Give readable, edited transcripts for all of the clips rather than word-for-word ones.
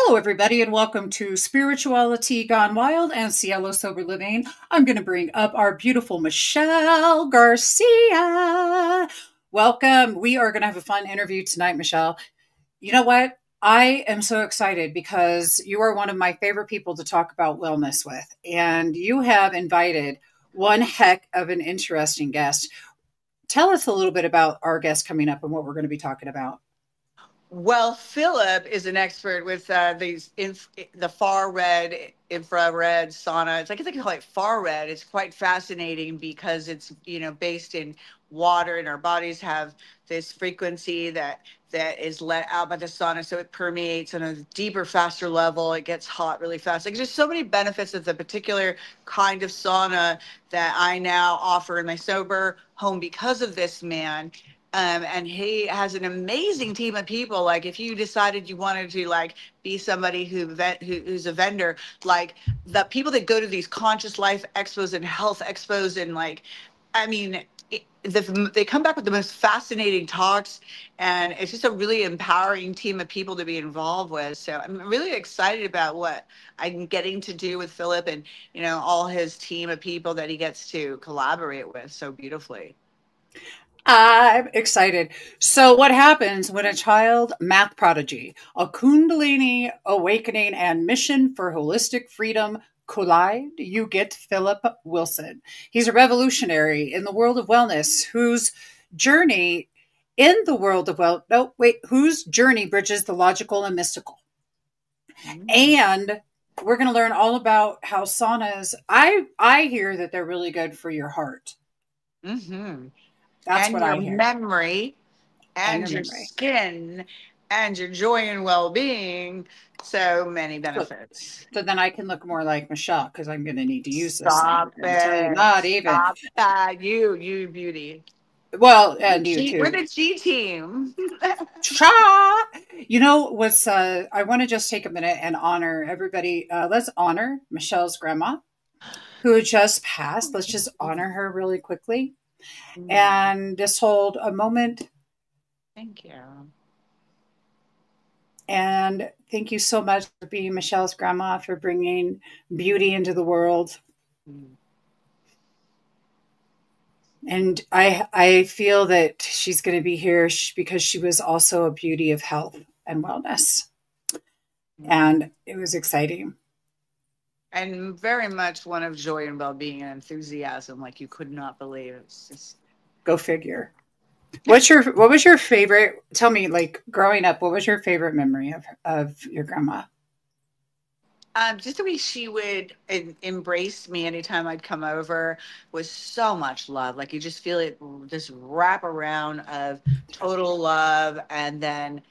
Hello, everybody, and welcome to Spirituality Gone Wild and Cielo Sober Living. I'm going to bring up our beautiful Michele Garcia. Welcome. We are going to have a fun interview tonight, Michele. You know what? I am so excited because you are one of my favorite people to talk about wellness with, and you have invited one heck of an interesting guest. Tell us a little bit about our guest coming up and what we're going to be talking about. Well, Phillip is an expert with the far red infrared sauna. It's like they call it far red. It's quite fascinating because it's based in water, and our bodies have this frequency that is let out by the sauna, so it permeates on a deeper, faster level. It gets hot really fast. Like there's so many benefits of the particular kind of sauna that I now offer in my sober home because of this man. And he has an amazing team of people. Like if you decided you wanted to be somebody who's a vendor, like the people that go to these conscious life expos and health expos and I mean, they come back with the most fascinating talks, and it's just a really empowering team of people to be involved with. So I'm really excited about what I'm getting to do with Phillip and all his team of people that he gets to collaborate with so beautifully. I'm excited. So, what happens when a child math prodigy, a kundalini awakening, and mission for holistic freedom collide? You get Phillip Wilson. He's a revolutionary in the world of wellness whose journey whose journey bridges the logical and mystical. And we're going to learn all about how saunas. I hear that they're really good for your heart. Mm-hmm. That's And what your I hear. memory And and your your memory. skin and your joy and well-being. So many So, benefits. so then I can look more like Michele because I'm going to need to use this thing. Stop I'm telling you, it. not even. Stop that. You beauty. Well, and you We're too. the G team. Cha! You know what's? I want to just take a minute and honor everybody. Let's honor Michelle's grandma who just passed. Let's just honor her really quickly and just hold a moment. Thank you. And thank you so much for being Michelle's grandma, for bringing beauty into the world. And I feel that she's going to be here because she was also a beauty of health and wellness. And it was exciting. And very much one of joy and well-being and enthusiasm, like you could not believe. It's just Go figure. What was your favorite? Tell me, like growing up, what was your favorite memory of your grandma? just the way she would embrace me anytime I'd come over was so much love. Like you just feel it, this wrap around of total love. And then,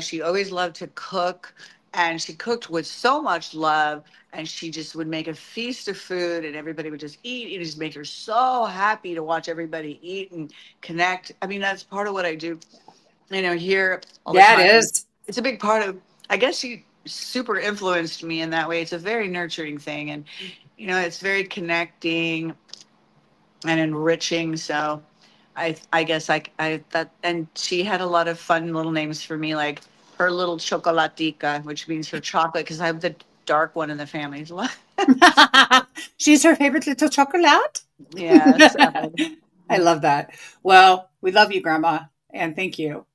she always loved to cook, and she cooked with so much love. And she just would make a feast of food, and everybody would just eat. It just make her so happy to watch everybody eat and connect. I mean, that's part of what I do, here all the Yeah, it time. is. It's a big part of, I guess she super influenced me in that way. It's a very nurturing thing. And, it's very connecting and enriching. So I guess that, and she had a lot of fun little names for me, like her little chocolatica, which means her chocolate, because I'm the dark one in the family. She's her favorite little chocolate. Yeah. So, I love that. Well, we love you, Grandma, and thank you.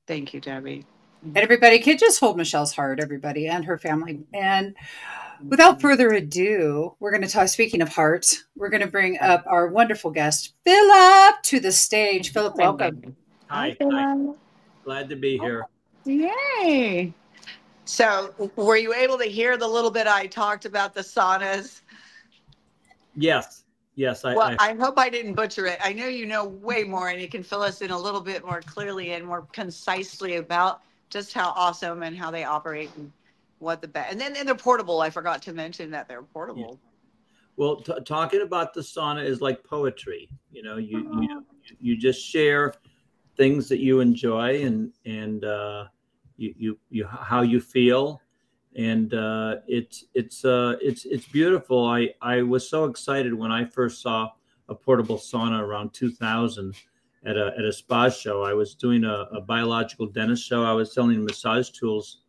thank you, Debbie. And everybody, could just hold Michelle's heart, everybody, and her family. And without further ado, we're going to talk. Speaking of hearts, we're going to bring up our wonderful guest, Phillip, to the stage. Phillip, welcome. Hi, Hi. Phillip. Glad to be here. Yay. So, were you able to hear the little bit I talked about the saunas? Yes. Yes. Well, I hope I didn't butcher it. I know you know way more, and you can fill us in a little bit more clearly and more concisely about just how awesome and how they operate and what the best. And they're portable. I forgot to mention that they're Yeah. portable. Well, talking about the sauna is like poetry. You just share things that you enjoy and you how you feel, and it's beautiful. I was so excited when I first saw a portable sauna around 2000 at a spa show. I was doing a biological dentist show. I was selling massage tools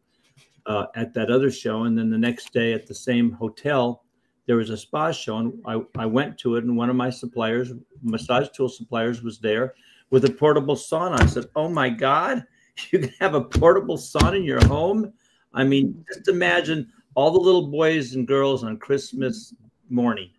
at that other show. And then the next day at the same hotel, there was a spa show, and I went to it, and one of my suppliers, massage tool suppliers, was there with a portable sauna. I said, "Oh my God, you can have a portable sauna in your home?" I mean, just imagine all the little boys and girls on Christmas morning.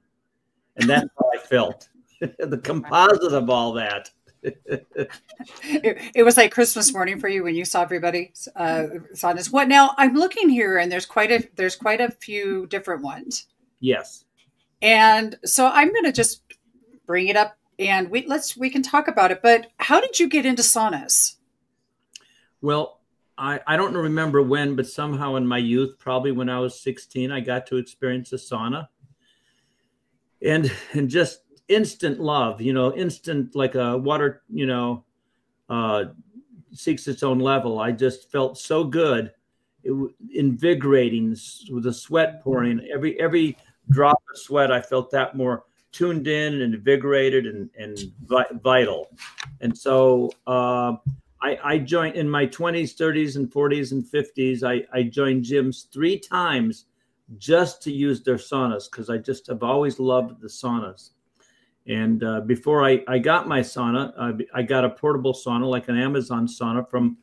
And that's how I felt. The composite of all that. It was like Christmas morning for you when you saw everybody saunas. What now? I'm looking here, and there's quite a few different ones. Yes. And so I'm going to just bring it up, and we can talk about it. But how did you get into saunas? Well, I don't remember when, but somehow in my youth, probably when I was 16, I got to experience a sauna, and just instant love, instant, like a water, seeks its own level. I just felt so good. Invigorating, with the sweat pouring, every drop of sweat, I felt that more tuned in and invigorated and vital. And so I joined in my 20s, 30s, and 40s and 50s. I joined gyms 3 times just to use their saunas, because I just have always loved the saunas. And before I got my sauna, I got a portable sauna, like an Amazon sauna, from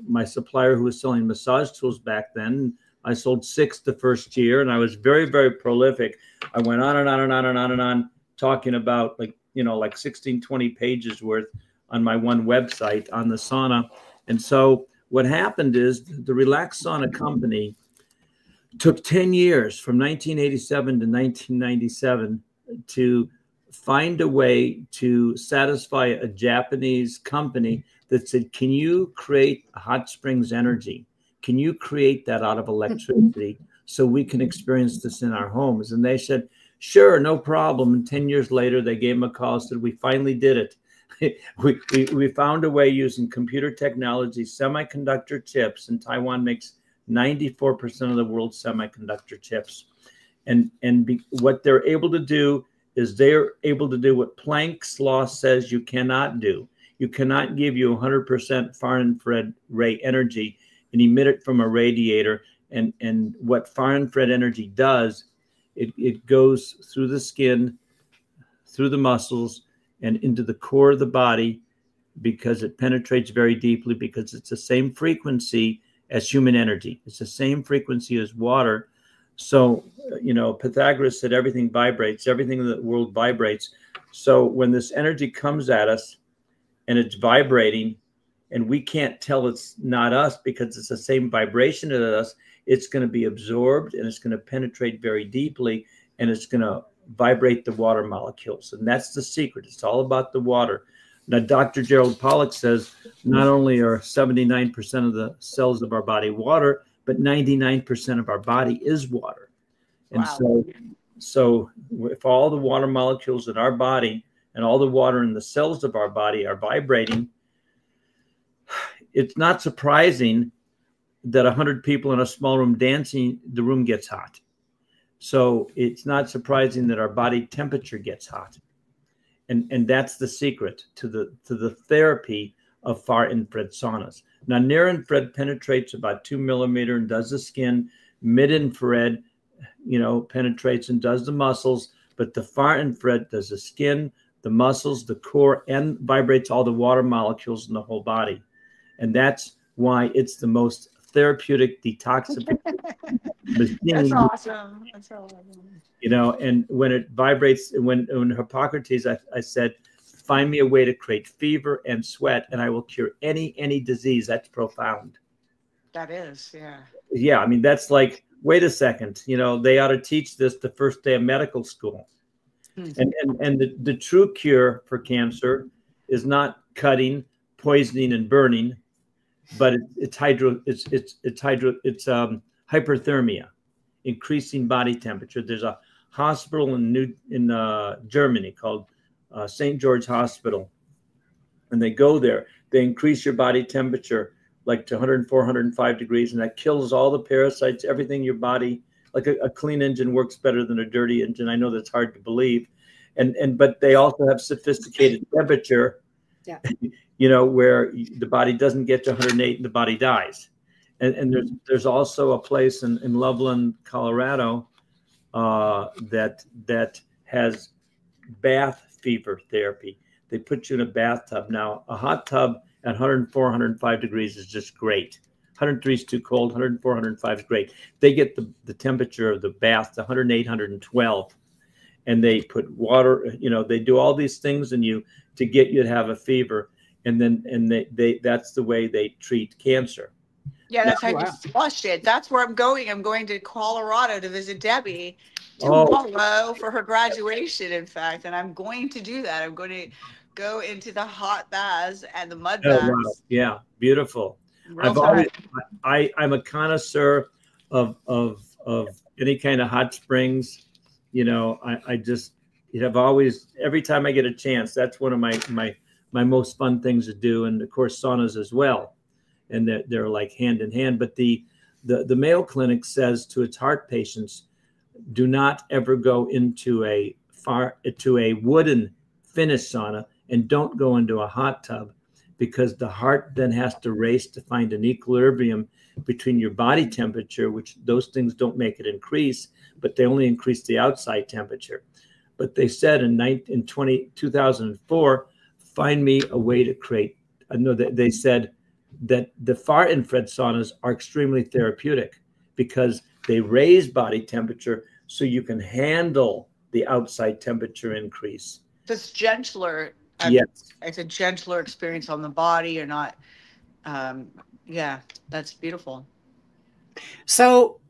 my supplier who was selling massage tools back then. I sold 6 the first year, and I was very, very prolific. I went on and on and on and on and on, talking about like 16, 20 pages worth on my one website on the sauna. And so what happened is the Relax Sauna company took 10 years, from 1987 to 1997, to find a way to satisfy a Japanese company that said, "Can you create hot springs energy? Can you create that out of electricity so we can experience this in our homes?" And they said, "Sure, no problem." And 10 years later, they gave them a call, said, "We finally did it. we found a way using computer technology, semiconductor chips," and Taiwan makes 94% of the world's semiconductor chips. What they're able to do is they're able to do what Planck's law says you cannot do. You cannot give you 100% far infrared ray energy and emit it from a radiator. And what far infrared energy does, it goes through the skin, through the muscles, and into the core of the body, because it penetrates very deeply, because it's the same frequency as human energy. It's the same frequency as water. So, Pythagoras said everything vibrates, everything in the world vibrates. So when this energy comes at us and it's vibrating, and we can't tell it's not us because it's the same vibration as us, it's going to be absorbed, and it's going to penetrate very deeply, and it's going to vibrate the water molecules. And that's the secret. It's all about the water. Now, Dr. Gerald Pollack says not only are 79% of the cells of our body water, but 99% of our body is water. And wow. So if all the water molecules in our body and all the water in the cells of our body are vibrating, it's not surprising that 100 people in a small room dancing, the room gets hot. So it's not surprising that our body temperature gets hot. And that's the secret to the therapy of far infrared saunas. Now, near infrared penetrates about 2 millimeters and does the skin. Mid infrared, penetrates and does the muscles. But the far infrared does the skin, the muscles, the core, and vibrates all the water molecules in the whole body. And that's why it's the most therapeutic detoxification machine. That's awesome. That's awesome. And when it vibrates, when Hippocrates, I said, "Find me a way to create fever and sweat, and I will cure any disease." That's profound. That is, yeah. Yeah, I mean, that's like, wait a second, they ought to teach this the first day of medical school. And the true cure for cancer is not cutting, poisoning, and burning, but it's hyperthermia, increasing body temperature. There's a hospital in Germany called St. George Hospital, and they go there. They increase your body temperature like to 104, 105 degrees, and that kills all the parasites, everything in your body. Like a clean engine works better than a dirty engine. I know that's hard to believe, but they also have sophisticated temperature, yeah. Where the body doesn't get to 108 and the body dies. And there's also a place in Loveland, Colorado, that has bath fever therapy. They put you in a bathtub. Now, a hot tub at 104, 105 degrees is just great. 103 is too cold. 104, 105 is great. They get the temperature of the bath to 108, 112, and they put water. You know, they do all these things in you to get you to have a fever, and they that's the way they treat cancer. Yeah, that's how you flush it. That's where I'm going. I'm going to Colorado to visit Debbie tomorrow for her graduation, in fact. And I'm going to do that. I'm going to go into the hot baths and the mud baths. Wow. Yeah, beautiful. I'm a connoisseur of any kind of hot springs. You know, I just have always, every time I get a chance, that's one of my most fun things to do. And of course, saunas as well. And they're like hand in hand. But the Mayo Clinic says to its heart patients, do not ever go into a wooden finished sauna, and don't go into a hot tub, because the heart then has to race to find an equilibrium between your body temperature, which those things don't make it increase, but they only increase the outside temperature. But they said in 2004, find me a way to create. I know that they said that the far infrared saunas are extremely therapeutic because they raise body temperature so you can handle the outside temperature increase. It's gentler. Yes. It's a gentler experience on the body. You're not, yeah, that's beautiful. So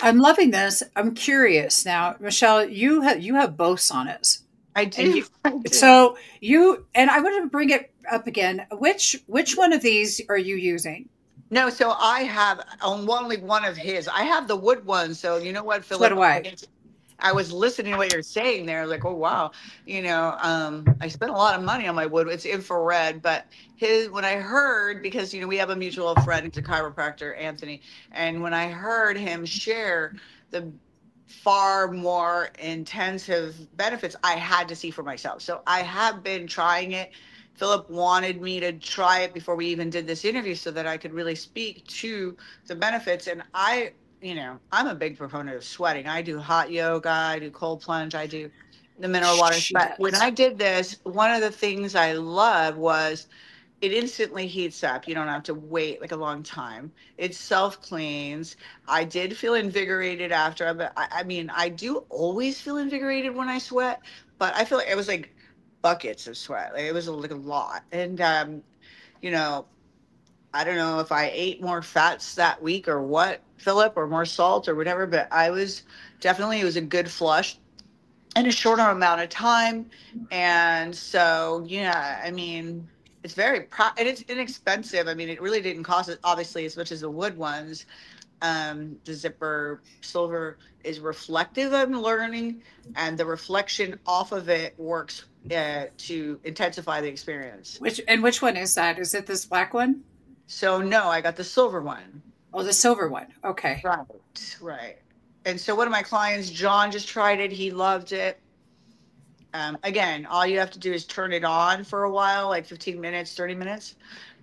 I'm loving this. I'm curious now, Michele, you have both saunas. I do. So and I want to bring it up again. Which one of these are you using? No, so I have only one of his. I have the wood one. So you know what, Phillip? So do I. I was listening to what you're saying there, like, oh wow, you know, I spent a lot of money on my wood. It's infrared, but when I heard, because you know we have a mutual friend, he's a chiropractor, Anthony, and when I heard him share the far more intensive benefits, I had to see for myself. So I have been trying it. Phillip wanted me to try it before we even did this interview so that I could really speak to the benefits. And you know, I'm a big proponent of sweating. I do hot yoga, I do cold plunge, I do the mineral water. But when I did this, one of the things I loved was it instantly heats up. You don't have to wait like a long time. It self-cleans. I did feel invigorated after, but I mean, I do always feel invigorated when I sweat, but I feel like it was like buckets of sweat. Like it was like a lot. And, you know, I don't know if I ate more fats that week or what, Phillip, or more salt or whatever, but it was a good flush in a shorter amount of time. And so, yeah, I mean, it's and it's inexpensive. I mean, it really didn't cost obviously as much as the wood ones. The zipper silver is reflective, I'm learning, and the reflection off of it works to intensify the experience. Which one is that? Is it this black one? So no, I got the silver one. Oh, the silver one. Okay. Right. And so one of my clients, John, just tried it. He loved it. Again, all you have to do is turn it on for a while, like 15 minutes, 30 minutes.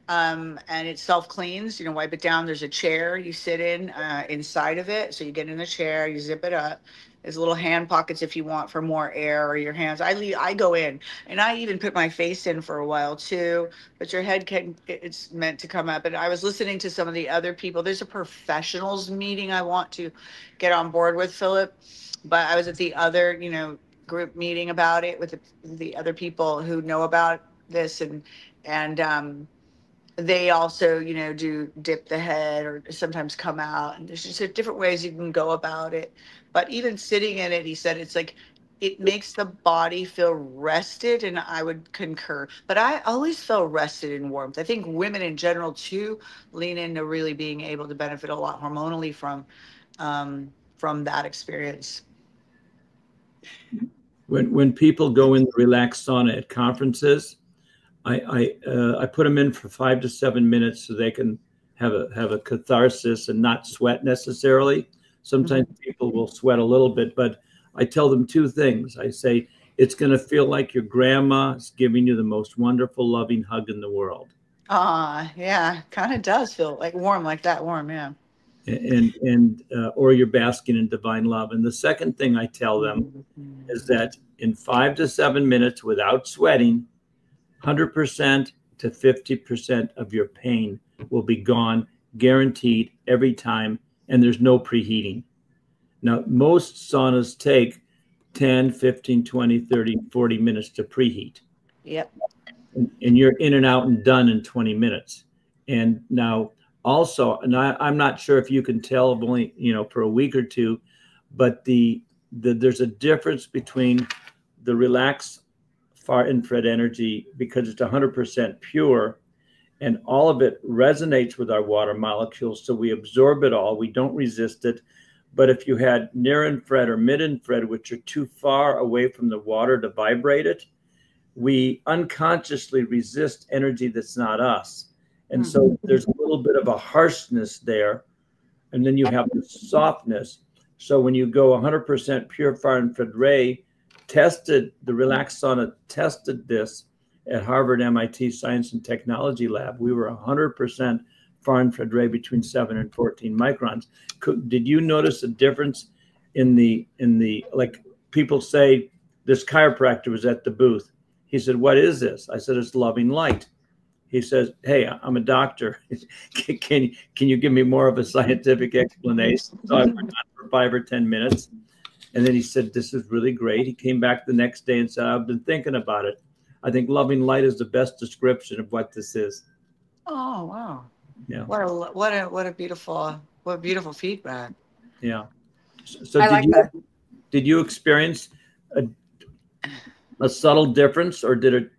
And it self-cleans, you know, wipe it down. There's a chair you sit in inside of it. So you get in the chair, you zip it up. There's little hand pockets if you want for more air, or your hands. I go in, and I even put my face in for a while too, but your head it's meant to come up. And I was listening to some of the other people. There's a professionals meeting I want to get on board with, Phillip, but I was at the other, you know, group meeting about it with the other people who know about this, and they also, you know, do dip the head or sometimes come out, and there's just different ways you can go about it. But even sitting in it, he said, it's like, it makes the body feel rested, and I would concur. But I always feel rested in warmth. I think women in general too lean into really being able to benefit a lot hormonally from that experience. When people go in the Relax Sauna at conferences, I put them in for 5 to 7 minutes so they can have a catharsis and not sweat necessarily. Sometimes people will sweat a little bit, but I tell them 2 things. I say, it's going to feel like your grandma is giving you the most wonderful, loving hug in the world. Yeah, kind of does feel like warm, like that warm, yeah. Or you're basking in divine love. And the second thing I tell them is that in 5 to 7 minutes without sweating, 100% to 50% of your pain will be gone, guaranteed every time, and there's no preheating. Now, most saunas take 10, 15, 20, 30, 40 minutes to preheat. Yep. And you're in and out and done in 20 minutes. And now also, and I'm not sure if you can tell, of only, for a week or two, but there's a difference between the Relax Far Infrared energy, because it's 100% pure, and all of it resonates with our water molecules. So we absorb it all. We don't resist it. But if you had near infrared or mid infrared, which are too far away from the water to vibrate it, we unconsciously resist energy that's not us. And so there's a little bit of a harshness there. And then you have the softness. So when you go 100% pure far infrared ray, the Relax Sauna tested this at Harvard MIT Science and Technology Lab. We were 100% far infrared ray between 7 and 14 microns. Did you notice a difference in the like people say, this chiropractor was at the booth. He said, "What is this?" I said, "It's loving light." He says, "Hey, I'm a doctor. Can you give me more of a scientific explanation?" So I went on for 5 or 10 minutes. And then he said, "This is really great." He came back the next day and said, "I've been thinking about it. I think loving light is the best description of what this is." Oh, wow. Yeah. What a beautiful feedback. Yeah. So I like that. Did you experience a subtle difference, or did it,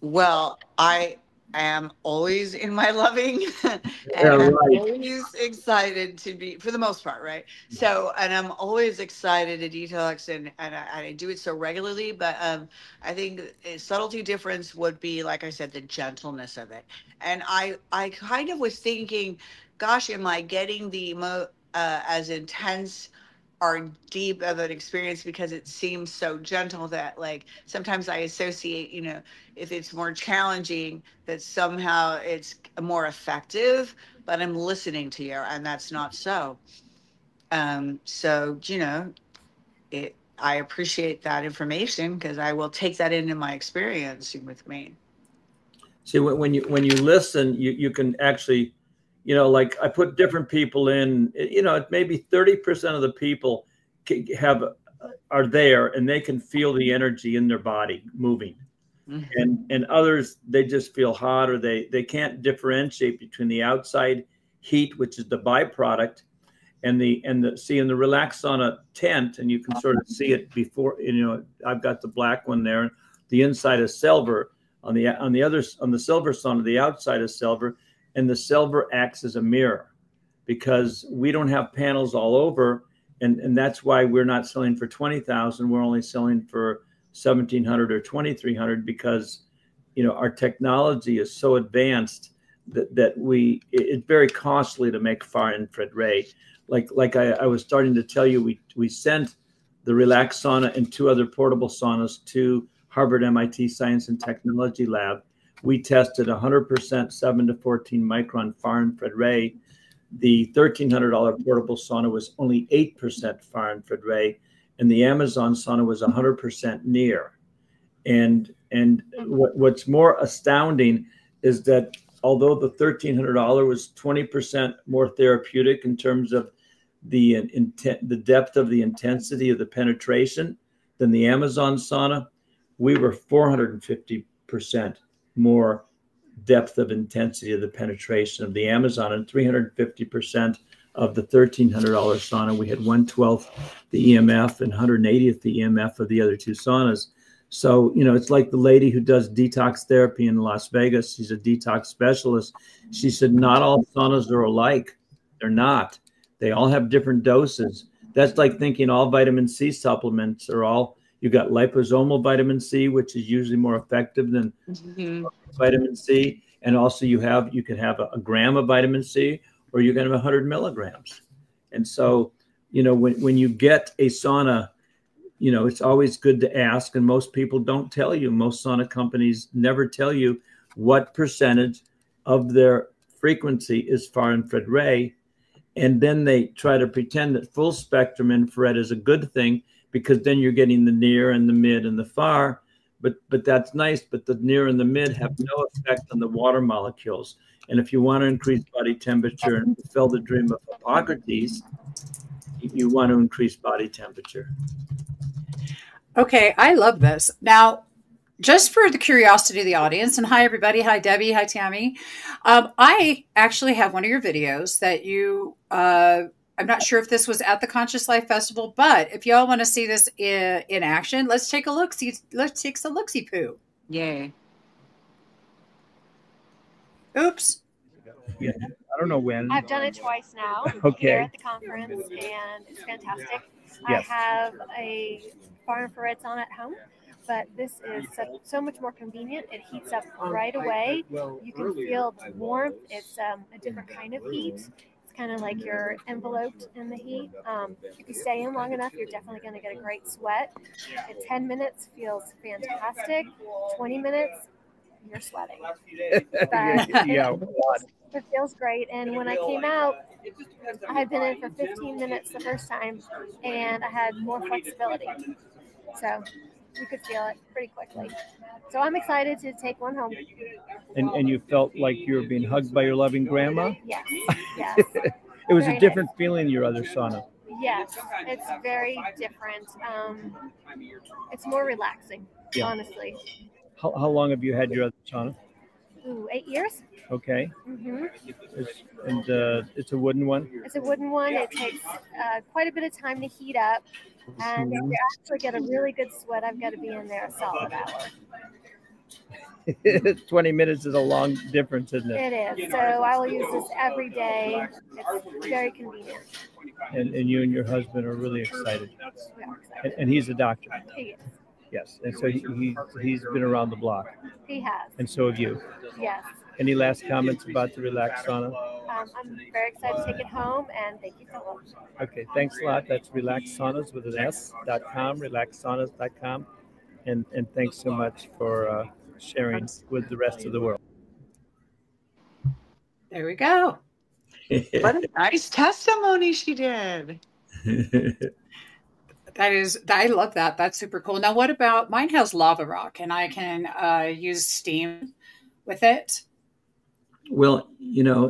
Well, I am always in my loving and Yeah, I'm right. always excited to be, for the most part, right? So, and I'm always excited to detox, and I do it so regularly, but I think a subtlety difference would be, like I said, the gentleness of it. And I kind of was thinking, gosh, am I getting the as intense or deep of an experience, because it seems so gentle that, like, sometimes I associate, if it's more challenging, that somehow it's more effective, but I'm listening to you, and that's not so. So, I appreciate that information, because I will take that into my experience with me. See, when you listen, you can actually, like I put different people in, maybe 30% of the people are there and they can feel the energy in their body moving. And others, they just feel hot, or they can't differentiate between the outside heat, which is the byproduct, and the in the Relax Sauna tent, and you can sort of see it before, I've got the black one there. The inside is silver. On the silver sauna, the outside is silver, and the silver acts as a mirror, because we don't have panels all over, and that's why we're not selling for 20,000. We're only selling for 1,700 or 2,300, because our technology is so advanced that it's very costly to make far infrared ray. Like I was starting to tell you, we sent the Relax Sauna and 2 other portable saunas to Harvard MIT Science and Technology Lab. We tested 100% 7 to 14 micron far infrared ray. The $1,300 portable sauna was only 8% far infrared ray, and the Amazon sauna was 100% near. And what's more astounding is that although the $1,300 was 20% more therapeutic in terms of the depth of the intensity of the penetration than the Amazon sauna, we were 450% more depth of intensity of the penetration of the Amazon, and 350% of the $1,300 sauna. We had 1/12 the EMF and 180th the EMF of the other 2 saunas. So, it's like the lady who does detox therapy in Las Vegas. She's a detox specialist. She said, not all saunas are alike. They're not. They all have different doses. That's like thinking all vitamin C supplements are all, you got liposomal vitamin C, which is usually more effective than vitamin C. And also you can have a gram of vitamin C, or you can have 100 milligrams. And so, when you get a sauna, it's always good to ask. And most people don't tell you. Most sauna companies never tell you what percentage of their frequency is far infrared ray. And then they try to pretend that full spectrum infrared is a good thing, because then you're getting the near and the mid and the far. But that's nice, but the near and the mid have no effect on the water molecules. And if you want to increase body temperature and fulfill the dream of Hippocrates, you want to increase body temperature. Okay, I love this. Now, just for the curiosity of the audience, and hi everybody, hi Debbie, hi Tammy. I actually have one of your videos that you, I'm not sure if this was at the Conscious Life Festival, but if y'all want to see this in action, let's take a look. Let's take some look-see poo. Yay. Oops. Yeah, I don't know when. I've done it twice now Okay. here at the conference, and it's fantastic. I Yes. have a far infrared sauna at home, but this is so much more convenient. It heats up right away. You can feel the warmth. It's a different kind of heat. It's kind of like you're enveloped in the heat. If you stay in long enough, you're definitely going to get a great sweat. At 10 minutes feels fantastic. 20 minutes, you're sweating. But Yeah. it feels great. And when I came out, I had been in for 15 minutes the first time, and I had more flexibility. So you could feel it pretty quickly. So I'm excited to take one home. And you felt like you were being hugged by your loving grandma? Yes, yes. It was Very a different feeling in your other sauna. Yes, it's very different. It's more relaxing, Yeah. honestly. How long have you had your other sauna? Ooh, 8 years? Okay. Mm-hmm. It's a wooden one? It's a wooden one. It takes quite a bit of time to heat up. And to actually get a really good sweat, I've got to be in there a solid hour. 20 minutes is a long difference, isn't it? It is. So I will use this every day. It's very convenient. And you and your husband are really excited. We are excited. And he's a doctor. He is. Yes. And so he's been around the block. He has. And so have you. Yes. Any last comments about the Relax Sauna? I'm very excited to take it home, and thank you, Phillip. Okay, thanks a lot. That's relaxsaunas with an S.com, relaxsaunas.com. And thanks so much for sharing with the rest of the world. There we go. What a nice testimony she did. I love that. That's super cool. Now, what about, mine has lava rock, and I can use steam with it. Well,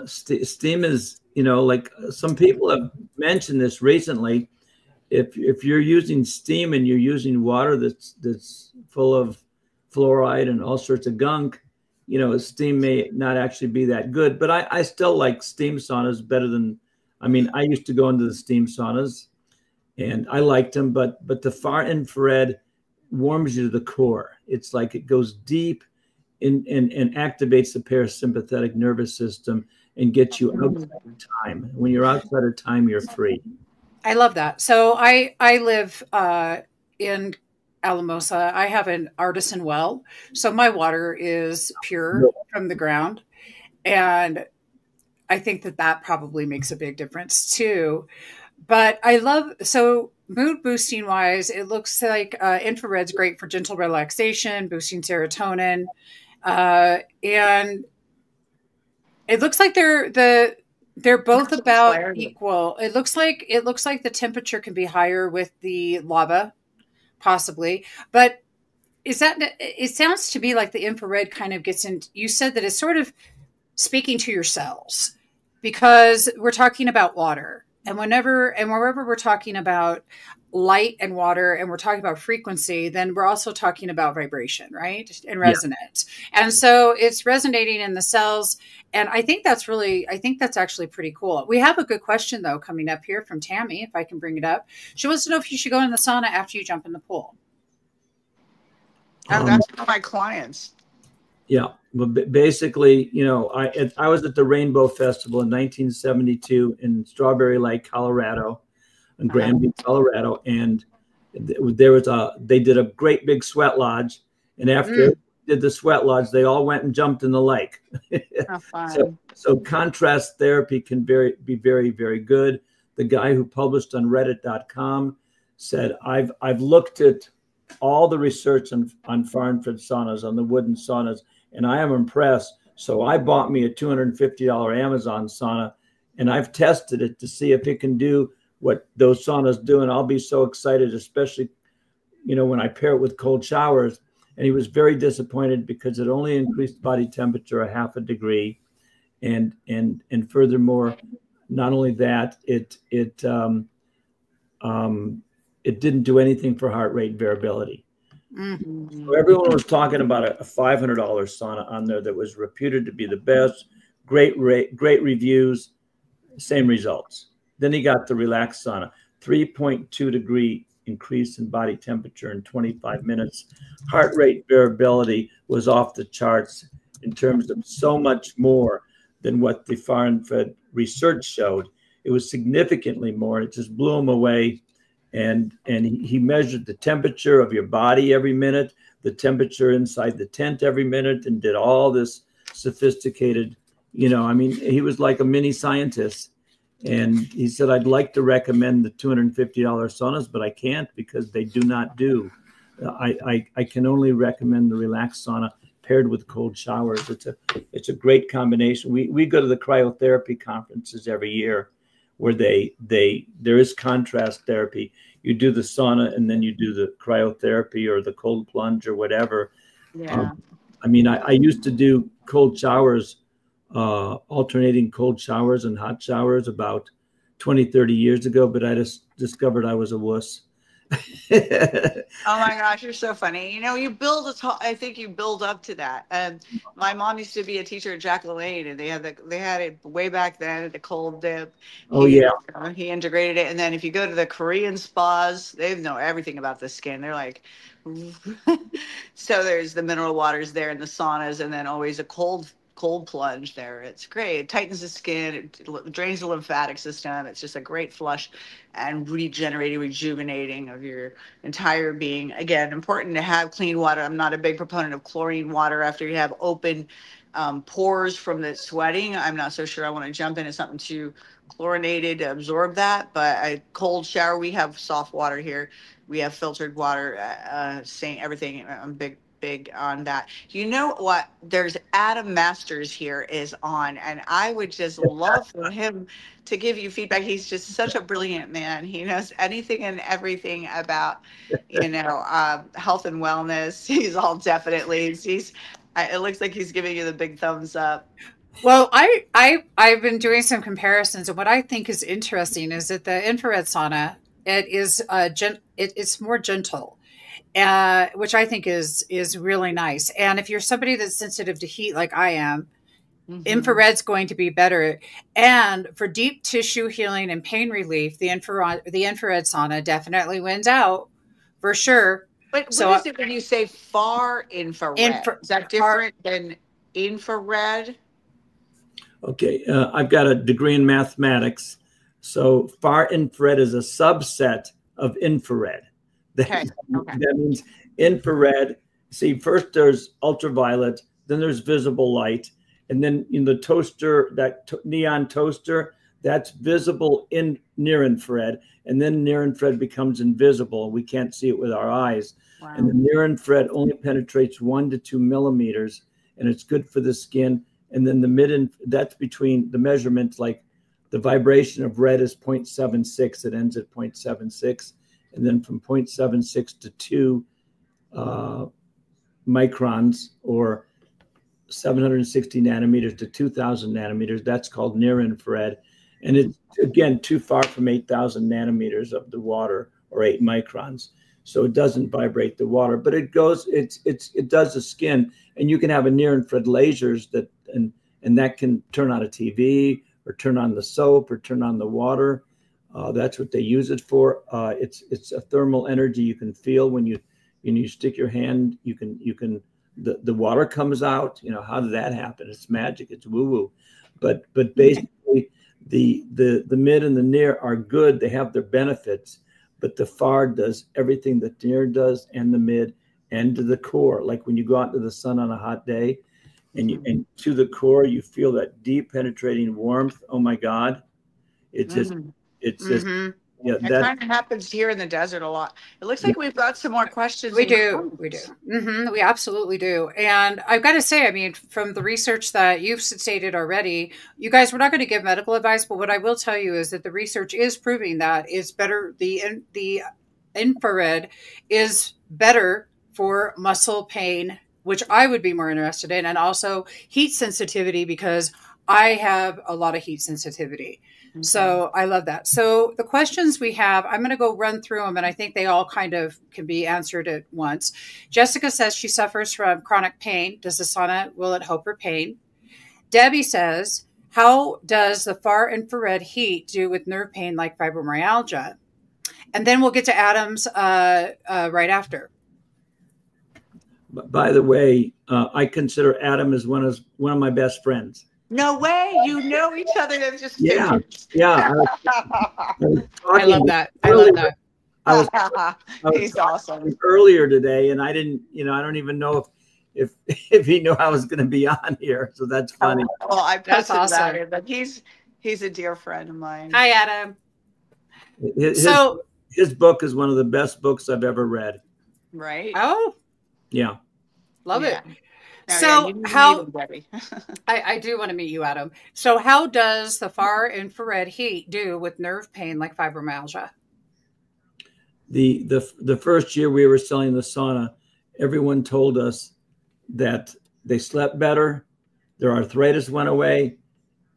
steam is, like some people have mentioned this recently. If you're using steam and you're using water that's full of fluoride and all sorts of gunk, steam may not actually be that good. But I still like steam saunas better than, I used to go into the steam saunas and I liked them, but the far infrared warms you to the core. It's like it goes deep and activates the parasympathetic nervous system and gets you outside of time. When you're outside of time, you're free. I love that. So I live in Alamosa. I have an artisan well, so my water is pure from the ground, and I think that probably makes a big difference too. But I love, so mood boosting wise, it looks like infrared's great for gentle relaxation, boosting serotonin, and it looks like they're both about equal. It looks like the temperature can be higher with the lava, possibly. But it sounds to me like the infrared kind of gets in. You said that it's sort of speaking to your cells, because we're talking about water. And wherever we're talking about light and water, and we're talking about frequency, then we're also talking about vibration, right? And resonance. Yeah. And so it's resonating in the cells. And I think that's actually pretty cool. We have a good question though, coming up here from Tammy, if I can bring it up. She wants to know if you should go in the sauna after you jump in the pool. That's one of my clients. Yeah. Well, basically, I was at the Rainbow Festival in 1972 in Strawberry Lake, Colorado, in Granby, Colorado, and they did a great big sweat lodge, and after they did the sweat lodge, they all went and jumped in the lake. So contrast therapy can be very, very good. The guy who published on Reddit.com said, I've looked at all the research on far infrared saunas, on the wooden saunas, and I am impressed. So I bought me a $250 Amazon sauna, and I've tested it to see if it can do what those saunas do. And I'll be so excited, especially, you know, when I pair it with cold showers. And he was very disappointed because it only increased body temperature a half a degree. And furthermore, not only that, it didn't do anything for heart rate variability. Mm-hmm. So everyone was talking about a $500 sauna on there that was reputed to be the best, great reviews, same results. Then he got the Relax sauna, 3.2 degree increase in body temperature in 25 minutes. Heart rate variability was off the charts in terms of so much more than what the far infrared research showed. It was significantly more. It just blew him away. And he measured the temperature of your body every minute, the temperature inside the tent every minute, and did all this sophisticated, you know, I mean, he was like a mini scientist. And he said, I'd like to recommend the $250 saunas, but I can't because they do not do. I can only recommend the Relax sauna paired with cold showers. It's a great combination. We go to the cryotherapy conferences every year, where there is contrast therapy. You do the sauna and then you do the cryotherapy or the cold plunge or whatever. Yeah. I mean, I used to do cold showers, alternating cold showers and hot showers about 20, 30 years ago, but I just discovered I was a wuss. Oh my gosh, you're so funny. You know, I think you build up to that. My mom used to be a teacher at Jack LaLanne, and they had it way back then, the cold dip. He integrated it. And then if you go to the Korean spas, they know everything about the skin. They're like, so there's the mineral waters there in the saunas, and then always a cold plunge there. It's great. It tightens the skin. It drains the lymphatic system. It's just a great flush and rejuvenating of your entire being. Again, important to have clean water. I'm not a big proponent of chlorine water after you have open pores from the sweating. I'm not so sure I want to jump into something too chlorinated to absorb that, but a cold shower, we have soft water here. We have filtered water, saying everything. I'm big on that. You know what? There's Adam Masters here is on, and I would just love for him to give you feedback. He's just such a brilliant man. He knows anything and everything about, you know, health and wellness. He's all definitely. It looks like he's giving you the big thumbs up. Well, I've been doing some comparisons, and what I think is interesting is that the infrared sauna, it's more gentle. Which I think is really nice. And if you're somebody that's sensitive to heat like I am, infrared's going to be better. And for deep tissue healing and pain relief, the infrared sauna definitely wins out for sure. But what is it when you say far infrared? Is that different than infrared? Okay, I've got a degree in mathematics. So far infrared is a subset of infrared. Okay. That means infrared. See, first there's ultraviolet, then there's visible light, and then in the toaster, that neon toaster, that's visible in near infrared, and then near infrared becomes invisible. We can't see it with our eyes. Wow. And the near infrared only penetrates 1 to 2 millimeters, and it's good for the skin. And then the that's between the measurements, like the vibration of red is 0.76. It ends at 0.76. And then from 0.76 to 2 microns, or 760 nanometers to 2,000 nanometers, that's called near infrared. And it's, again, too far from 8,000 nanometers of the water, or 8 microns. So it doesn't vibrate the water, but it does the skin. And you can have a near infrared lasers and that can turn on a TV, or turn on the soap, or turn on the water. That's what they use it for. It's a thermal energy you can feel when you stick your hand. The water comes out. You know, how did that happen? It's magic. It's woo woo. But basically, the mid and the near are good. They have their benefits. But the far does everything that the near does, and the mid, and to the core. Like when you go out into the sun on a hot day, and to the core, you feel that deep penetrating warmth. Oh my God, it's just. It's just Yeah, It kind of happens here in the desert a lot. It looks like we've got some more questions. We do. We absolutely do. And I've got to say, I mean, from the research that you've stated already, you guys, we're not going to give medical advice, but what I will tell you is that the research is proving that it's better. The infrared is better for muscle pain, which I would be more interested in, and also heat sensitivity, because I have a lot of heat sensitivity. Okay. So I love that. So the questions we have, I'm going to go run through them, and I think they all kind of can be answered at once. Jessica says she suffers from chronic pain. Does the sauna, will it help her pain? Debbie says, how does the far infrared heat do with nerve pain like fibromyalgia? And then we'll get to Adam's right after. By the way, I consider Adam as one of my best friends. No way! You know each other. That's just yeah. I love that. I love that. I was He's awesome. Earlier today, and I didn't. I don't even know if he knew I was going to be on here. So that's funny. Well, I posted about it, but he's a dear friend of mine. Hi, Adam. His book is one of the best books I've ever read. Right. Oh. Yeah. Love it. No, so how I do want to meet you, Adam. So how does the far infrared heat do with nerve pain like fibromyalgia? The first year we were selling the sauna, everyone told us that they slept better, their arthritis went away,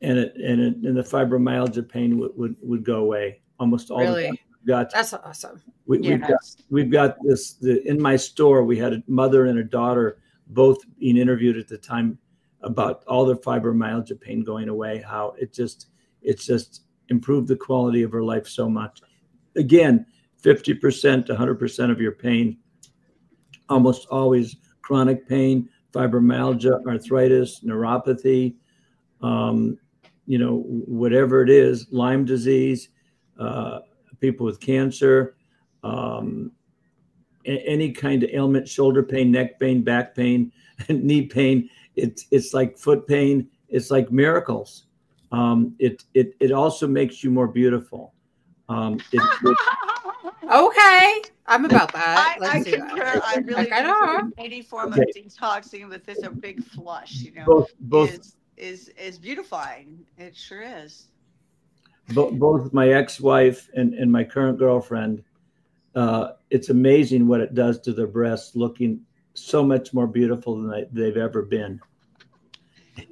and the fibromyalgia pain would go away almost all the time. That's awesome. We've got this in my store. We had a mother and a daughter both being interviewed at the time about all their fibromyalgia pain going away. How it's just improved the quality of her life so much. Again, 50% to 100% of your pain, almost always chronic pain, fibromyalgia, arthritis, neuropathy, whatever it is, Lyme disease. People with cancer, any kind of ailment, shoulder pain, neck pain, back pain, knee pain. It's like foot pain. It's like miracles. It also makes you more beautiful. Okay, I'm about that. I concur. I really do. Any form of detoxing with this, a big flush, both is beautifying. It sure is. Both my ex-wife and my current girlfriend, it's amazing what it does to their breasts, looking so much more beautiful than they've ever been.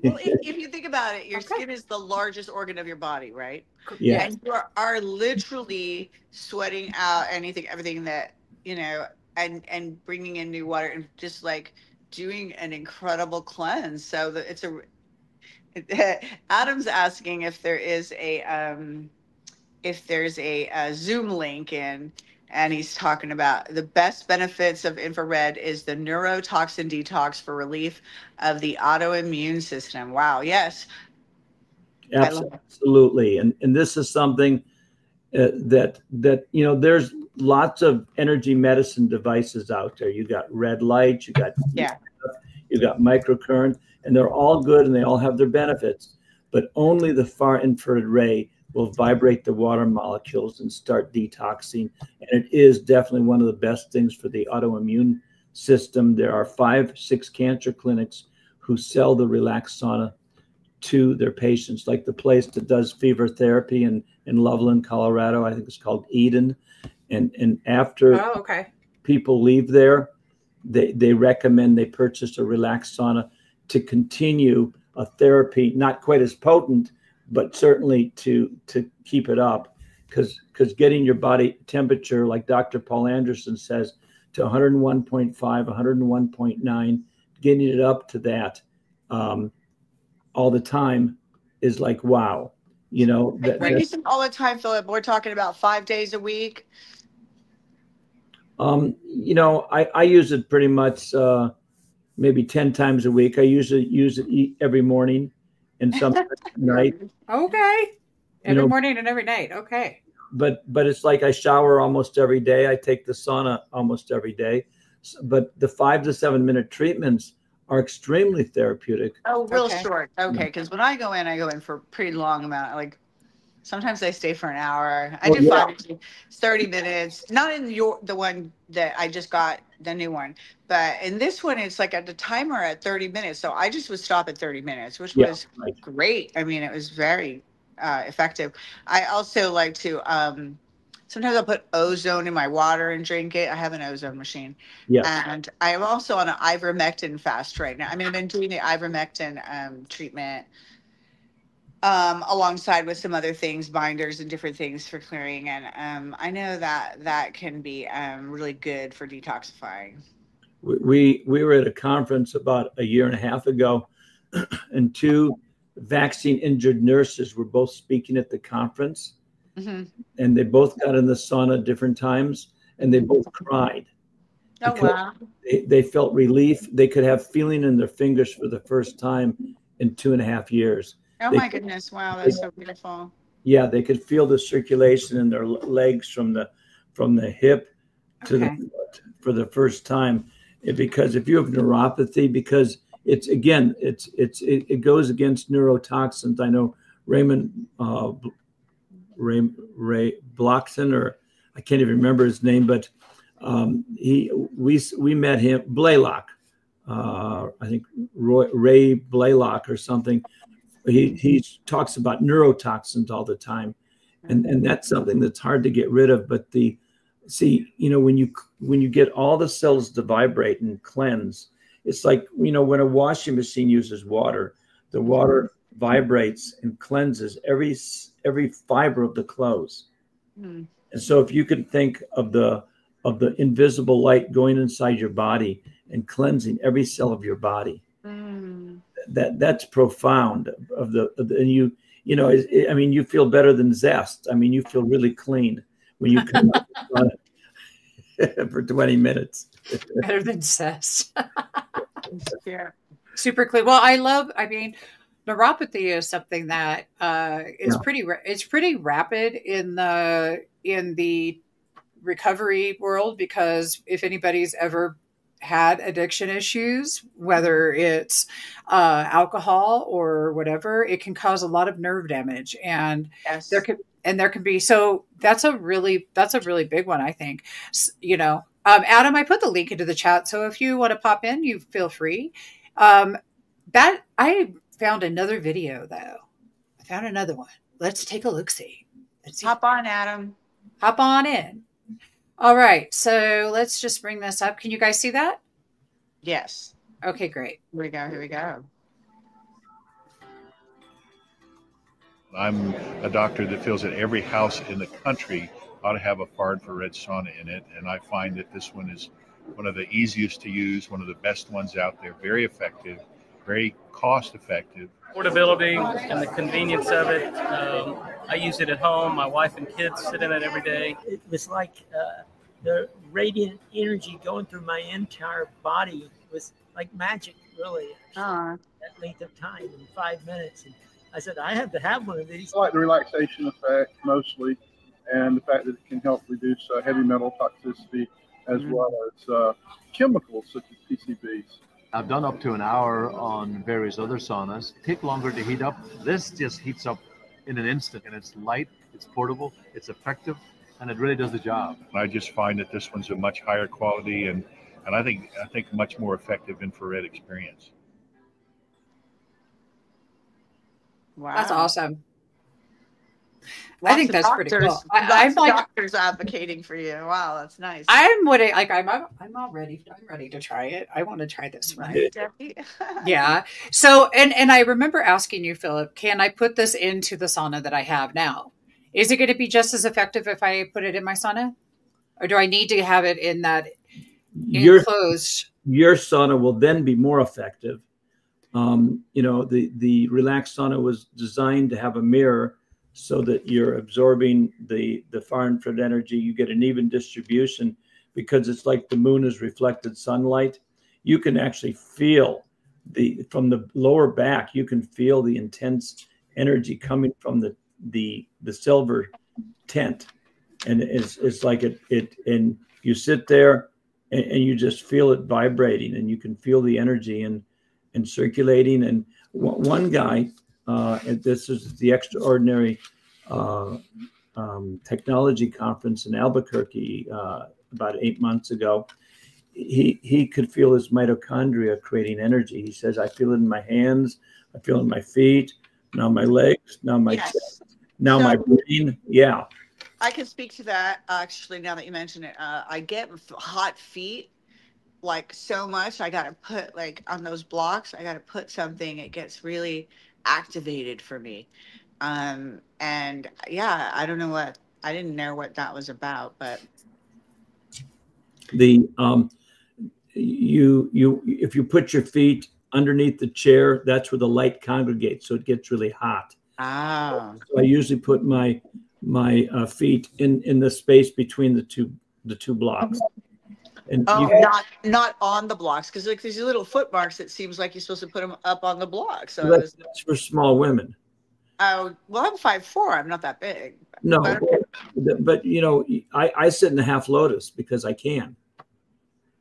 Well, if you think about it, your skin is the largest organ of your body, right? Yeah. And you are literally sweating out everything that, and bringing in new water and just like doing an incredible cleanse. So Adam's asking if there's a Zoom link and he's talking about the best benefits of infrared is the neurotoxin detox for relief of the autoimmune system. Wow. Yes. Absolutely. And this is something that there's lots of energy medicine devices out there. You got red light, you got microcurrent, and they're all good and they all have their benefits, but only the far infrared ray will vibrate the water molecules and start detoxing. And it is definitely one of the best things for the autoimmune system. There are 5-6 cancer clinics who sell the Relax Sauna to their patients, like the place that does fever therapy in Loveland, Colorado. I think it's called Eden. And after people leave there, they recommend they purchase a Relax Sauna to continue a therapy, not quite as potent, but certainly to keep it up, because getting your body temperature, like Dr. Paul Anderson says, to 101.5, 101.9, getting it up to that all the time is like, wow. All the time, Philip. We're talking about 5 days a week. I use it pretty much maybe 10 times a week. I usually use it every morning and sometimes at night. Okay. Every morning and every night. Okay. But it's like I shower almost every day. I take the sauna almost every day. But the 5 to 7 minute treatments are extremely therapeutic. Oh, real short. Okay. Because when I go in for a pretty long amount, like Sometimes I stay for an hour. I Oh, do yeah. 30 minutes. Not in the one that I just got, the new one, but in this one, it's like at the timer at 30 minutes. So I just would stop at 30 minutes, which Yeah, was right. great. I mean, it was very effective. I also like to, sometimes I'll put ozone in my water and drink it. I have an ozone machine. Yes. And I'm also on an ivermectin fast right now. I mean, I've been doing the ivermectin treatment alongside with some other things, binders and different things for clearing. And I know that that can be really good for detoxifying. We were at a conference about a year and a half ago, and two vaccine injured nurses were both speaking at the conference, and they both got in the sauna at different times, and they both cried. Oh, wow. They felt relief. They could have feeling in their fingers for the first time in 2.5 years. Oh, my goodness. Wow. That's so beautiful. Yeah, they could feel the circulation in their legs from the hip to the foot for the first time. Because if you have neuropathy, because it goes against neurotoxins. I know Raymond Ray Blockton, or I can't even remember his name, but we met him, Blaylock, I think Ray Blaylock or something. He talks about neurotoxins all the time, and that's something that's hard to get rid of. But when you get all the cells to vibrate and cleanse, it's like, when a washing machine uses water, the water vibrates and cleanses every fiber of the clothes. And so if you can think of the invisible light going inside your body and cleansing every cell of your body, that's profound. You feel better than zest. I mean, you feel really clean when you come out on it for 20 minutes. Better than zest. Yeah. Super clean. Well, neuropathy is something that is pretty rapid in the recovery world, because if anybody's ever had addiction issues, whether it's alcohol or whatever, it can cause a lot of nerve damage, and there can be, so that's a really big one, I think. Adam, I put the link into the chat, so if you want to pop in, you feel free. That I found another video, though. I found another one. Let's take a look-see. Hop on, Adam. Hop on in. All right. So let's just bring this up. Can you guys see that? Yes. Okay, great. Here we go. I'm a doctor that feels that every house in the country ought to have a far infrared sauna in it. And I find that this one is one of the easiest to use, one of the best ones out there, very effective, very cost effective. Portability and the convenience of it. I use it at home. My wife and kids sit in it every day. It was like the radiant energy going through my entire body was like magic, really. That length of time in 5 minutes. And I said, I have to have one of these. I like the relaxation effect mostly, and the fact that it can help reduce heavy metal toxicity as well as chemicals such as PCBs. I've done up to an hour on various other saunas. Take longer to heat up. This just heats up in an instant, and it's light, it's portable, it's effective, and it really does the job. I just find that this one's a much higher quality and I think much more effective infrared experience. Wow. That's awesome. I think that's pretty cool. I'm like doctors advocating for you. Wow, that's nice. I'm ready to try it. I want to try this one. Yeah. So, and I remember asking you, Philip, can I put this into the sauna that I have now? Is it going to be just as effective if I put it in my sauna, or do I need to have it in that enclosed? Your sauna will then be more effective. The Relax sauna was designed to have a mirror, so that you're absorbing the far infrared energy. You get an even distribution, because it's like the moon is reflected sunlight. You can actually feel from the lower back, you can feel the intense energy coming from the silver tent. And it's like it and you sit there and you just feel it vibrating, and you can feel the energy and circulating. And one guy, and this is the extraordinary technology conference in Albuquerque about 8 months ago. He could feel his mitochondria creating energy. He says, I feel it in my hands, I feel it in my feet, now my legs, now my chest, now my brain. Yeah. I can speak to that actually now that you mention it. I get hot feet like so much. I got to put like on those blocks, I got to put something. It gets really activated for me. And yeah, I don't know I didn't know what that was about, but the if you put your feet underneath the chair, that's where the light congregates, so it gets really hot. So I usually put my feet in the space between the two blocks. And not on the blocks, because like these little foot marks, it seems like you're supposed to put them up on the block. So that's for small women. Oh, well, I'm 5'4". I'm not that big. No, but you know, I sit in a half lotus because I can.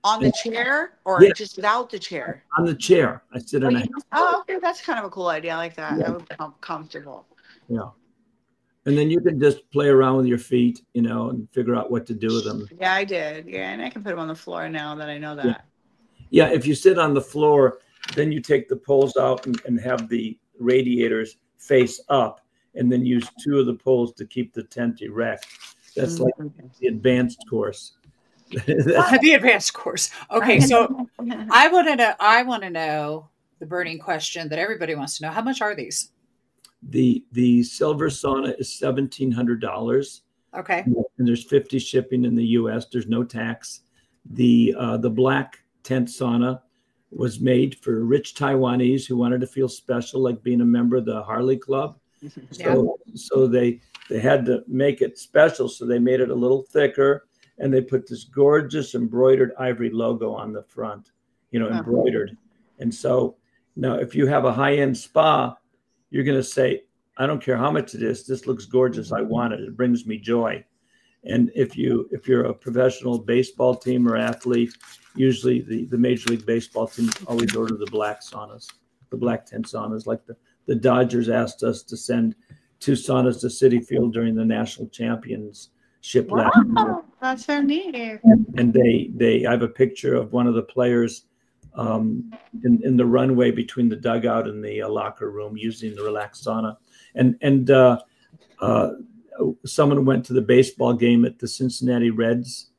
On the chair, or just without the chair? On the chair. I sit in a. Oh, okay, that's kind of a cool idea. I like that. That would be comfortable. Yeah. And then you can just play around with your feet, you know, and figure out what to do with them. Yeah, I did. Yeah, and I can put them on the floor now that I know that. Yeah, if you sit on the floor, then you take the poles out and have the radiators face up, and then use 2 of the poles to keep the tent erect. That's like the advanced course. The advanced course. Okay, so I want to know the burning question that everybody wants to know. How much are these? The silver sauna is $1,700. Okay. And there's 50 shipping in the US. There's no tax. The black tent sauna was made for rich Taiwanese who wanted to feel special, like being a member of the Harley Club. So they had to make it special. So they made it a little thicker, and they put this gorgeous embroidered ivory logo on the front, you know, embroidered. And so now if you have a high-end spa, you're going to say, I don't care how much it is. This looks gorgeous. I want it. It brings me joy. And if you're a professional baseball team or athlete, usually the Major League Baseball teams always order the black saunas, the black tent saunas. Like the Dodgers asked us to send 2 saunas to Citi Field during the national championship last year. That's so neat. And they I have a picture of one of the players in the runway between the dugout and the locker room using the Relax sauna. And someone went to the baseball game at the Cincinnati Reds,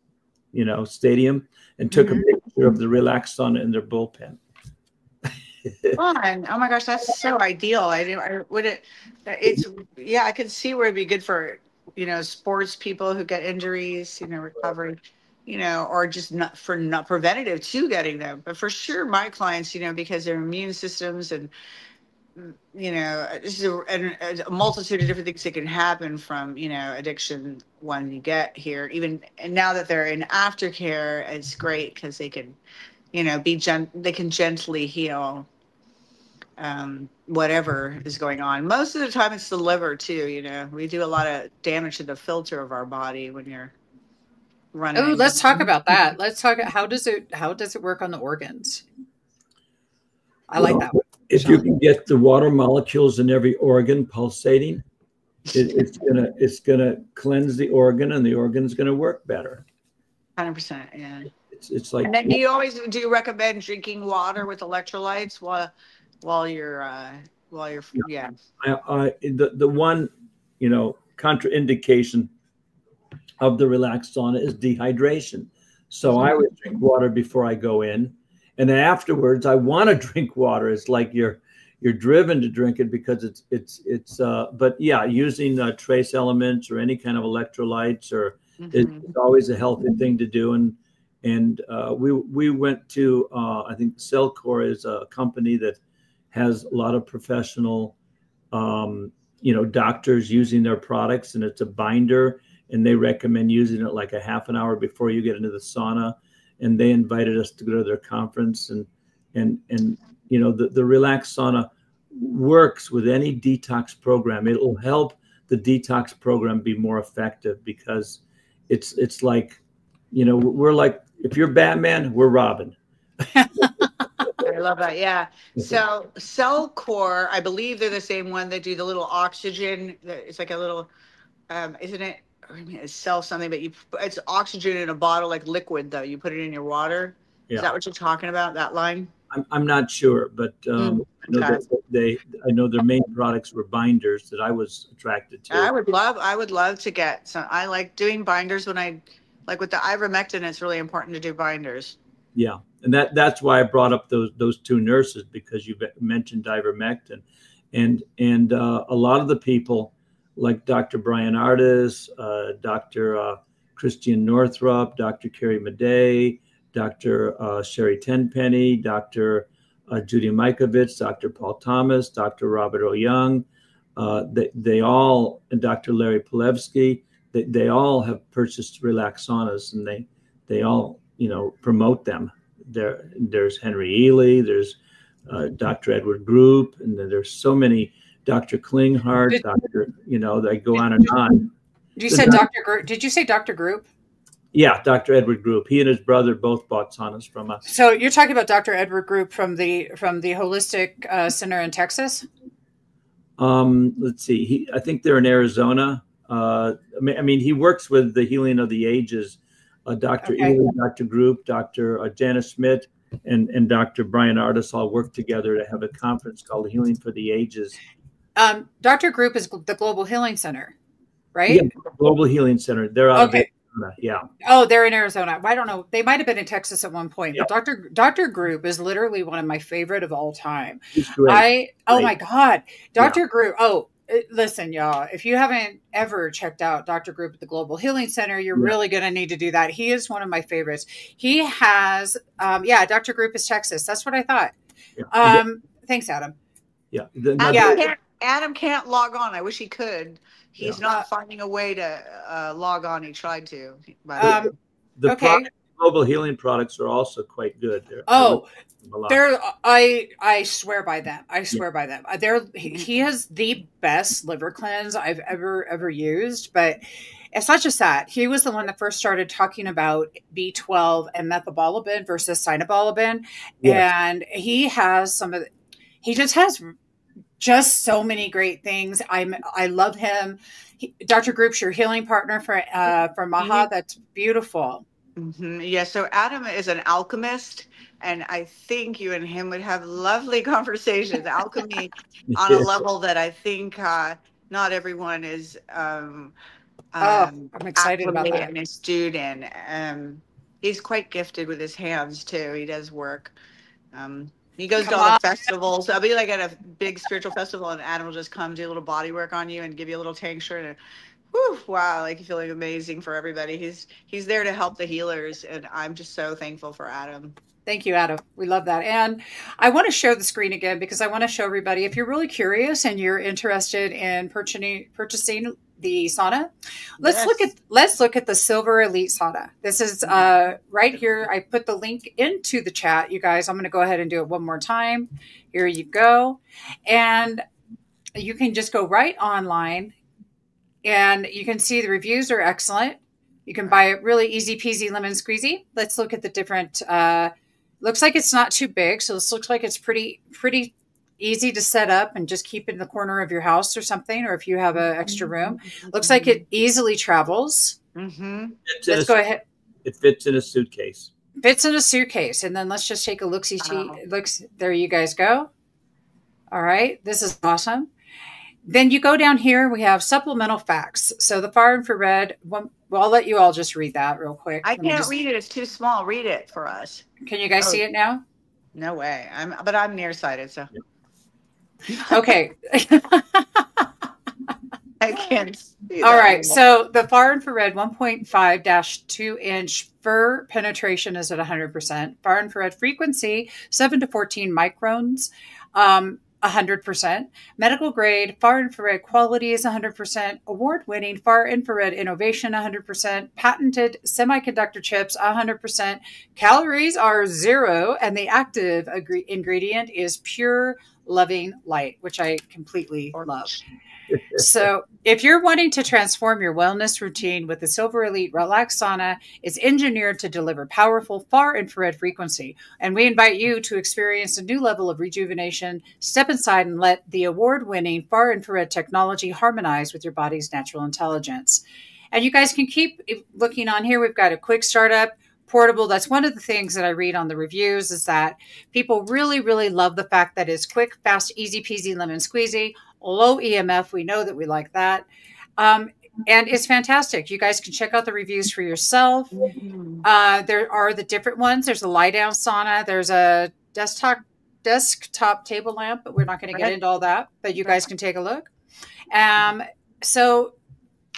you know, stadium, and took a picture of the Relax sauna in their bullpen. Fun. Oh my gosh, that's so ideal. I could see where it'd be good for, you know, sports people who get injuries, you know, recovery, you know, or just not preventative to getting them. But for sure, my clients, you know, because their immune systems and, you know, this is a multitude of different things that can happen from, you know, addiction when you get here. And now that they're in aftercare, it's great because they can, you know, they can gently heal whatever is going on. Most of the time it's the liver too, you know. We do a lot of damage to the filter of our body when you're running. Oh, let's talk about that. Let's talk how does it work on the organs? I like that one. If you can get the water molecules in every organ pulsating, it's gonna cleanse the organ, and the organ's gonna work better. 100%, yeah. It's like. And then do you recommend drinking water with electrolytes while you're yeah? The one, you know, contraindication of the Relax sauna is dehydration. So I would drink water before I go in, and then afterwards I want to drink water. It's like you're driven to drink it because it's but yeah, using trace elements or any kind of electrolytes or it's always a healthy thing to do. And we went to I think Cellcore is a company that has a lot of professional you know, doctors using their products, and it's a binder, and they recommend using it like a half an hour before you get into the sauna. And they invited us to go to their conference, and you know, the Relax sauna works with any detox program. It'll help the detox program be more effective because it's like, you know, we're like, if you're Batman, we're Robin. I love that. Yeah. So Cell Core, I believe they're the same one that do the little oxygen. It's like a little, isn't it? I mean, it's cell something, but it's oxygen in a bottle, like liquid though. You put it in your water. Yeah. Is that what you're talking about? That line? I'm not sure, but I know that I know their main products were binders that I was attracted to. I would love to get some. I like doing binders when I like with the ivermectin. It's really important to do binders. Yeah, and that's why I brought up those two nurses, because you mentioned ivermectin, and a lot of the people like Dr. Brian Artis, Dr. Christian Northrup, Dr. Carrie Madej, Dr. Sherry Tenpenny, Dr. Judy Mikovits, Dr. Paul Thomas, Dr. Robert O. Young, they all, and Dr. Larry Pilevsky, they all have purchased Relax saunas, and they all, you know, promote them. There's Henry Ely, there's Dr. Edward Group, and then there's so many, Dr. Klinghardt, Dr. You know, they go on and on. You said Dr. Group. Did you say Dr. Group? Yeah, Dr. Edward Group. He and his brother both bought saunas from us. So you're talking about Dr. Edward Group from the Holistic Center in Texas? Let's see. I think they're in Arizona. I mean, he works with the Healing of the Ages. Dr. Ely, Dr. Group, Dr. Janice Schmidt, and Dr. Brian Artis all work together to have a conference called Healing for the Ages. Dr. Group is the Global Healing Center, right? Yeah, Global Healing Center. They're out of Arizona. Yeah. Oh, they're in Arizona. I don't know. They might have been in Texas at one point. Yeah. But Dr. Group is literally one of my favorite of all time. He's great. Oh my God. Dr. Group. Oh, listen, y'all, if you haven't ever checked out Dr. Group at the Global Healing Center, you're really going to need to do that. He is one of my favorites. He has, Dr. Group is Texas. That's what I thought. Yeah. Thanks, Adam. Yeah. Adam can't log on. I wish he could. He's not finding a way to log on. He tried to. The Global Healing products are also quite good. I swear by them. I swear by them. He has the best liver cleanse I've ever used. But it's not just that. He was the one that first started talking about B12 and methylbolibin versus cynobolibin. Yes. And he has he just has so many great things. I love him. Dr. Group's your healing partner for Maha. That's beautiful. Mm-hmm. Yeah. So Adam is an alchemist, and I think you and him would have lovely conversations. Alchemy on a level that I think not everyone is. I'm excited about that. And astute, and he's quite gifted with his hands too. He does work. He goes to all the festivals. I'll be like at a big spiritual festival, and Adam will just come do a little body work on you and give you a little tincture, and wow, like you're feeling amazing for everybody. He's there to help the healers, and I'm just so thankful for Adam. Thank you, Adam. We love that. And I want to share the screen again because I want to show everybody, if you're really curious and you're interested in purchasing the sauna, let's look at the Silver Elite sauna. This is right here. I put the link into the chat, you guys. I'm going to go ahead and do it one more time. Here you go. And you can just go right online, and you can see the reviews are excellent. You can buy it really easy peasy lemon squeezy. Let's look at the different, looks like it's not too big. So this looks like it's pretty easy to set up and just keep it in the corner of your house or something, or if you have an extra room. Looks like it easily travels. Mm-hmm. Let's go ahead. It fits in a suitcase. Fits in a suitcase. And then let's just take a look-see. There you guys go. All right. This is awesome. Then you go down here, we have supplemental facts. So the far infrared, I'll let you all just read that real quick. I can't read it. It's too small. Read it for us. Can you guys see it now? No way. But I'm nearsighted, so. Okay. I can't see all right. So the far infrared 1.5-2 inch fur penetration is at 100%. Far infrared frequency, 7 to 14 microns. 100%. Medical grade far infrared quality is 100%. Award-winning far infrared innovation 100%. Patented semiconductor chips 100%. Calories are 0, and the active ingredient is pure loving light, which I completely love. So if you're wanting to transform your wellness routine with the Silver Elite Relax Sauna, it's engineered to deliver powerful far infrared frequency. And we invite you to experience a new level of rejuvenation. Step inside and let the award-winning far infrared technology harmonize with your body's natural intelligence. And you guys can keep looking on here. We've got a quick startup, portable. That's one of the things that I read on the reviews, is that people really, really love the fact that it's quick, fast, easy peasy, lemon squeezy, low EMF. We know that we like that. And it's fantastic. You guys can check out the reviews for yourself. There are the different ones. There's a lie down sauna. There's a desktop table lamp, but we're not going to get into all that, but you guys can take a look. So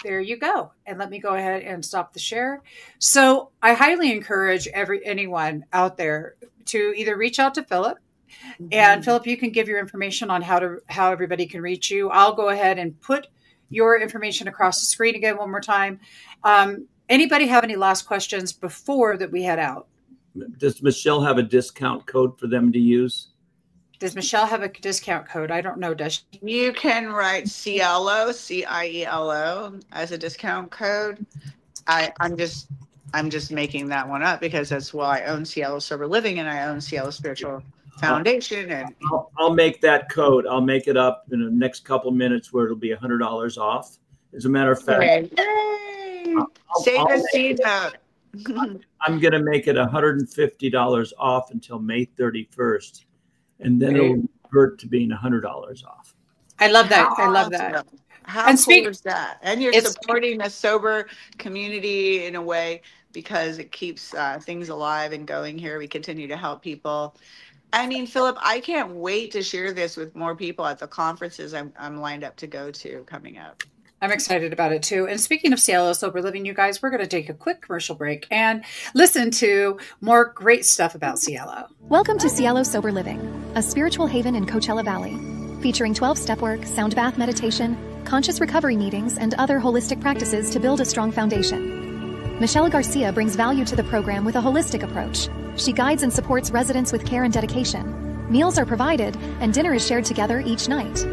there you go. And let me go ahead and stop the share. So I highly encourage anyone out there to either reach out to Phillip. And Phillip, you can give your information on how everybody can reach you. I'll go ahead and put your information across the screen again one more time. Anybody have any last questions before that we head out? Does Michele have a discount code for them to use? Does Michele have a discount code? I don't know. Does she? You can write Cielo, CIELO, as a discount code. I'm just making that one up because that's why I own Cielo Sober Living and I own Cielo Spiritual Foundation. And I'll make that code. I'll make it up in the next couple minutes where it'll be $100 off. As a matter of fact, save a seed note. I'm going to make it $150 off until May 31st. And then it'll revert to being $100 off. I love that. I love that. How cool is that? And you're supporting a sober community in a way because it keeps things alive and going here. We continue to help people. I mean, Phillip, I can't wait to share this with more people at the conferences I'm lined up to go to coming up. I'm excited about it too. And speaking of Cielo Sober Living, you guys, we're going to take a quick commercial break and listen to more great stuff about Cielo. Welcome to Cielo Sober Living, a spiritual haven in Coachella Valley, featuring 12-step work, sound bath meditation, conscious recovery meetings, and other holistic practices to build a strong foundation. Michele Garcia brings value to the program with a holistic approach. She guides and supports residents with care and dedication. Meals are provided, and dinner is shared together each night.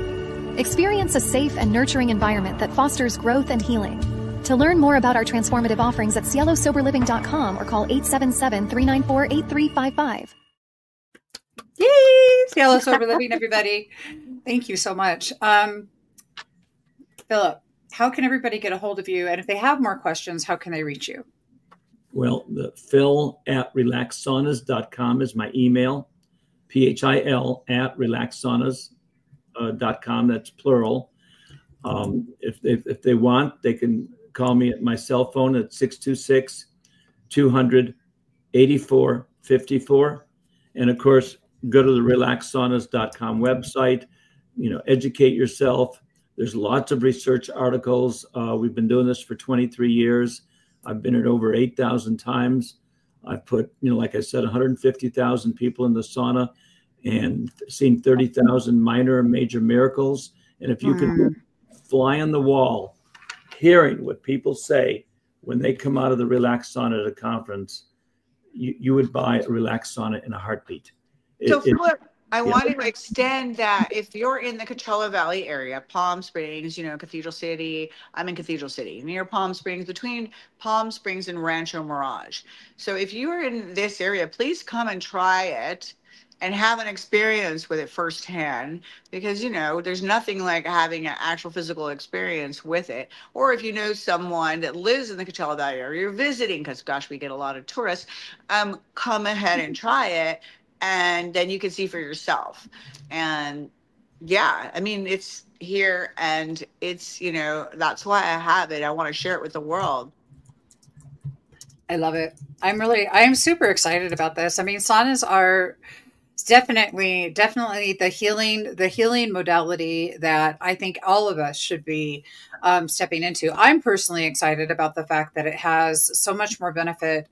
Experience a safe and nurturing environment that fosters growth and healing. To learn more about our transformative offerings at cielosoberliving.com or call 877-394-8355. Yay! Cielo Sober Living, everybody. At you so much. Phillip, how can everybody get a hold of you? And if they have more questions, how can they reach you? Well, the phil@relaxsaunas.com is my email. phil@relaxsaunas.com. That's plural. If they want, they can call me at my cell phone at 626-200-8454. And of course, go to the relaxsaunas.com website, educate yourself. There's lots of research articles. We've been doing this for 23 years. I've been at over 8,000 times. I've put, like I said, 150,000 people in the sauna and seen 30,000 minor and major miracles. And if you can fly on the wall, hearing what people say when they come out of the Relax Sauna at a conference, you would buy a Relax Sauna in a heartbeat. Phillip, I want to extend that if you're in the Coachella Valley area, Palm Springs, Cathedral City, I'm in Cathedral City, near Palm Springs, between Palm Springs and Rancho Mirage. So if you are in this area, please come and try it and have an experience with it firsthand, because, there's nothing like having an actual physical experience with it. Or if you know someone that lives in the Coachella Valley area, you're visiting, because, gosh, we get a lot of tourists, come ahead and try it. And then you can see for yourself. And yeah, I mean, it's here and it's, that's why I have it. I want to share it with the world. I love it. I'm super excited about this. I mean, saunas are definitely the healing modality that I think all of us should be stepping into. I'm personally excited about the fact that it has so much more benefit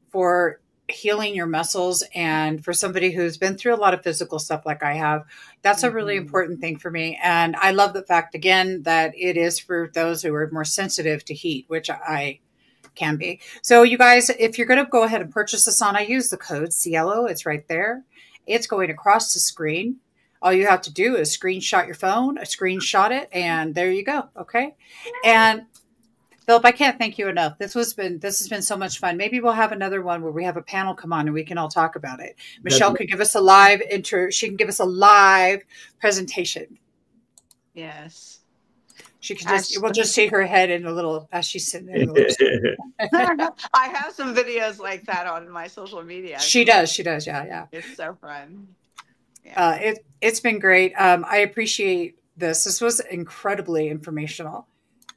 for healing your muscles, and for somebody who's been through a lot of physical stuff like I have, that's a really important thing for me. And I love the fact, again, that it is for those who are more sensitive to heat, which I can be. So you guys, if you're going to go ahead and purchase a sauna, use the code Cielo. It's right there. It's going across the screen. All you have to do is screenshot your phone, screenshot it, and there you go. Okay. And Phillip, I can't thank you enough. This has been so much fun. Maybe we'll have another one where we have a panel come on and we can all talk about it. Michele can give us a live she can give us a live presentation. Yes. She can we'll just see her head in a little as she's sitting there. I have some videos like that on my social media. She does. Yeah. It's so fun. Yeah. It's been great. I appreciate this. This was incredibly informational.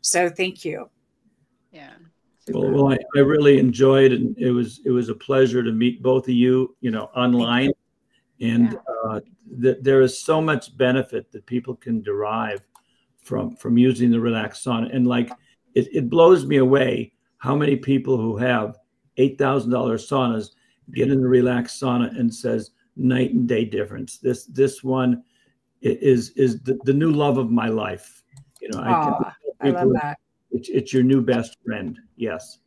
So thank you. Yeah. Well, I really enjoyed it. It was a pleasure to meet both of you, online. And there is so much benefit that people can derive from using the Relax Sauna. And it blows me away how many people who have $8,000 saunas get in the Relax Sauna and says night and day difference. This one is the new love of my life. I love that. It's your new best friend. Yes.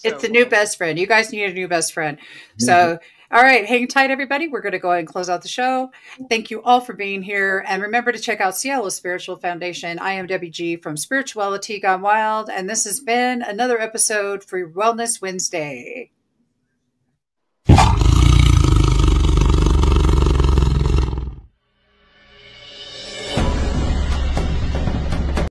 It's the new best friend. You guys need a new best friend. So, all right, hang tight, everybody. We're going to go ahead and close out the show. Thank you all for being here. And remember to check out Cielo's Spiritual Foundation. I am WG from Spirituality Gone Wild. And this has been another episode for Wellness Wednesday.